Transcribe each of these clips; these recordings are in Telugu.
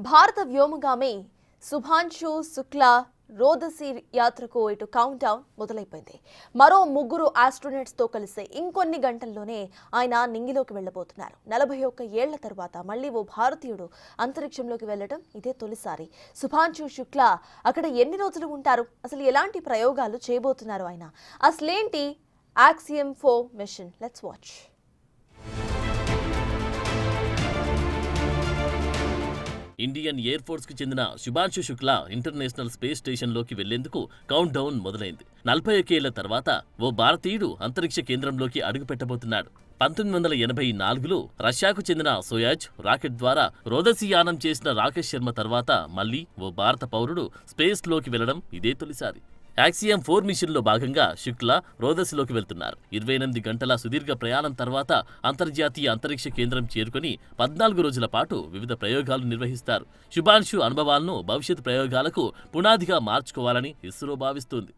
భారత వ్యోమగామి శుభాంశు శుక్లా రోదసి యాత్రకు ఇటు కౌంట్ డౌన్ మొదలైపోయింది. మరో ముగ్గురు ఆస్ట్రోనట్స్ తో కలిసి ఇంకొన్ని గంటల్లోనే ఆయన నింగిలోకి వెళ్లబోతున్నారు. 41 ఏళ్ల తర్వాత మళ్లీ ఓ భారతీయుడు అంతరిక్షంలోకి వెళ్లడం ఇదే తొలిసారి. శుభాంశు శుక్లా అక్కడ ఎన్ని రోజులు ఉంటారు, అసలు ఎలాంటి ప్రయోగాలు చేయబోతున్నారు ఆయన, అసలేంటి Axiom 4 mission? Let's watch. Indian Air Force కు చెందిన Shubhanshu Shukla international space station లోకి వెళ్లేందుకు కౌంట్ డౌన్ మొదలైంది. 41 ఏళ్ల తర్వాత ఓ భారతీయుడు అంతరిక్ష కేంద్రంలోకి అడుగుపెట్టబోతున్నాడు. 1984లో రష్యాకు చెందిన సోయాజ్ రాకెట్ ద్వారా రోదసి యానం చేసిన రాకేష్ శర్మ తర్వాత మళ్లీ ఓ భారత పౌరుడు స్పేస్ లోకి వెళ్లడం ఇదే తొలిసారి. ఆక్సియం 4 మిషన్లో భాగంగా శుక్లా రోదసిలోకి వెళ్తున్నారు. 28 గంటల సుదీర్ఘ ప్రయాణం తర్వాత అంతర్జాతీయ అంతరిక్ష కేంద్రం చేరుకుని 14 రోజుల పాటు వివిధ ప్రయోగాలు నిర్వహిస్తారు. శుభాంశు అనుభవాలను భవిష్యత్ ప్రయోగాలకు పునాదిగా మార్చుకోవాలని ఇస్రో భావిస్తోంది.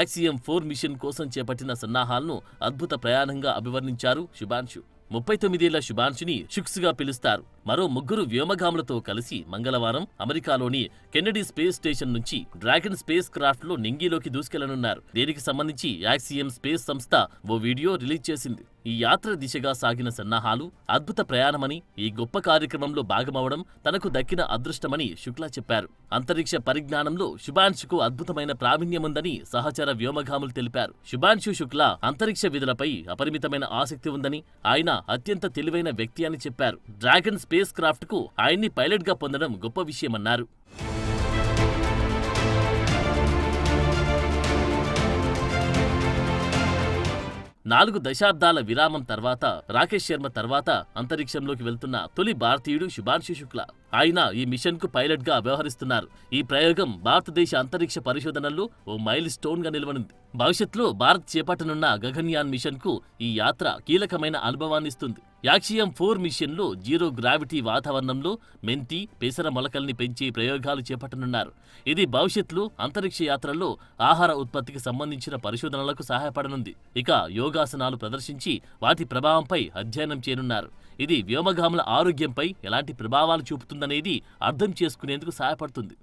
ఆక్సియం 4 మిషన్ కోసం చేపట్టిన సన్నాహాలను అద్భుత ప్రయాణంగా అభివర్ణించారు శుభాంశు. 39 ఏళ్ల శుభాంశుని షుక్స్ గా పిలుస్తారు. మరో ముగ్గురు వ్యోమగాములతో కలిసి మంగళవారం అమెరికాలోని కెన్నెడీ స్పేస్ స్టేషన్ నుంచి డ్రాగన్ స్పేస్ క్రాఫ్ట్ లో నింగిలోకి దూసుకెళ్లనున్నారు. దీనికి సంబంధించి ఆక్సియం స్పేస్ సంస్థ ఓ వీడియో రిలీజ్ చేసింది. ఈ యాత్ర దిశగా సాగిన సన్నాహాలు అద్భుత ప్రయాణమని, ఈ గొప్ప కార్యక్రమంలో భాగమవడం తనకు దక్కిన అదృష్టమని శుక్లా చెప్పారు. అంతరిక్ష పరిజ్ఞానంలో శుభాంశుకు అద్భుతమైన ప్రావీణ్యముందని సహచర వ్యోమగాములు తెలిపారు. శుభాంశు శుక్లా అంతరిక్ష విధులపై అపరిమితమైన ఆసక్తి ఉందని, ఆయన అత్యంత తెలివైన వ్యక్తి అని చెప్పారు. డ్రాగన్ స్పేస్ క్రాఫ్ట్ కు ఆయన్ని పైలట్ గా పొందడం గొప్ప విషయమన్నారు. నాలుగు దశాబ్దాల విరామం తర్వాత రాకేష్ శర్మ తర్వాత అంతరిక్షంలోకి వెళ్తున్న తొలి భారతీయుడు శుభాంశు శుక్లా. ఆయన ఈ మిషన్ కు పైలట్ గా వ్యవహరిస్తున్నారు. ఈ ప్రయోగం భారతదేశ అంతరిక్ష పరిశోధనల్లో ఓ మైల్ స్టోన్ గా నిలవనుంది. భవిష్యత్తులో భారత్ చేపట్టనున్న గగన్యాన్ మిషన్ కు ఈ యాత్ర కీలకమైన అనుభవాన్నిస్తుంది. ఆక్సియం 4 మిషన్ లో జీరో గ్రావిటీ వాతావరణంలో మెంతి, పెసర మొలకల్ని పెంచే ప్రయోగాలు చేపట్టనున్నారు. ఇది భవిష్యత్తులో అంతరిక్ష యాత్రల్లో ఆహార ఉత్పత్తికి సంబంధించిన పరిశోధనలకు సహాయపడనుంది. ఇక యోగాసనాలు ప్రదర్శించి వాటి ప్రభావంపై అధ్యయనం చేయనున్నారు. ఇది వ్యోమగాముల ఆరోగ్యంపై ఎలాంటి ప్రభావాలు చూపుతుందనేది అర్థం చేసుకునేందుకు సహాయపడుతుంది.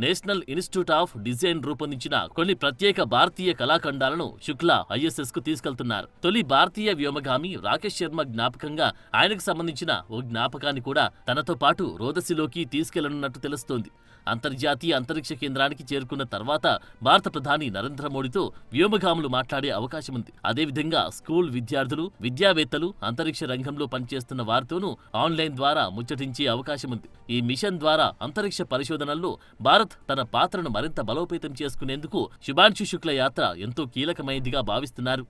నేషనల్ ఇన్స్టిట్యూట్ ఆఫ్ డిజైన్ రూపొందించిన కొన్ని ప్రత్యేక భారతీయ కళాఖండాలను శుక్లా ఐఎస్ఎస్ కు తీసుకెళ్తున్నారు. తొలి భారతీయ వ్యోమగామి రాకేష్ శర్మ జ్ఞాపకంగా ఆయనకు సంబంధించిన ఓ జ్ఞాపకాన్ని కూడా తనతో పాటు రోదసిలోకి తీసుకెళ్లనున్నట్టు తెలుస్తోంది. అంతర్జాతీయ అంతరిక్ష కేంద్రానికి చేరుకున్న తర్వాత భారత ప్రధాని నరేంద్ర మోడీతో వ్యోమగాములు మాట్లాడే అవకాశం ఉంది. అదేవిధంగా స్కూల్ విద్యార్థులు, విద్యావేత్తలు, అంతరిక్ష రంగంలో పనిచేస్తున్న వారితోనూ ఆన్లైన్ ద్వారా ముచ్చటించే అవకాశం ఉంది. ఈ మిషన్ ద్వారా అంతరిక్ష పరిశోధనల్లో భారత్ తన పాత్రను మరింత బలోపేతం చేసుకునేందుకు శుభాంశు శుక్లా యాత్ర ఎంతో కీలకమైనదిగా భావిస్తున్నారు.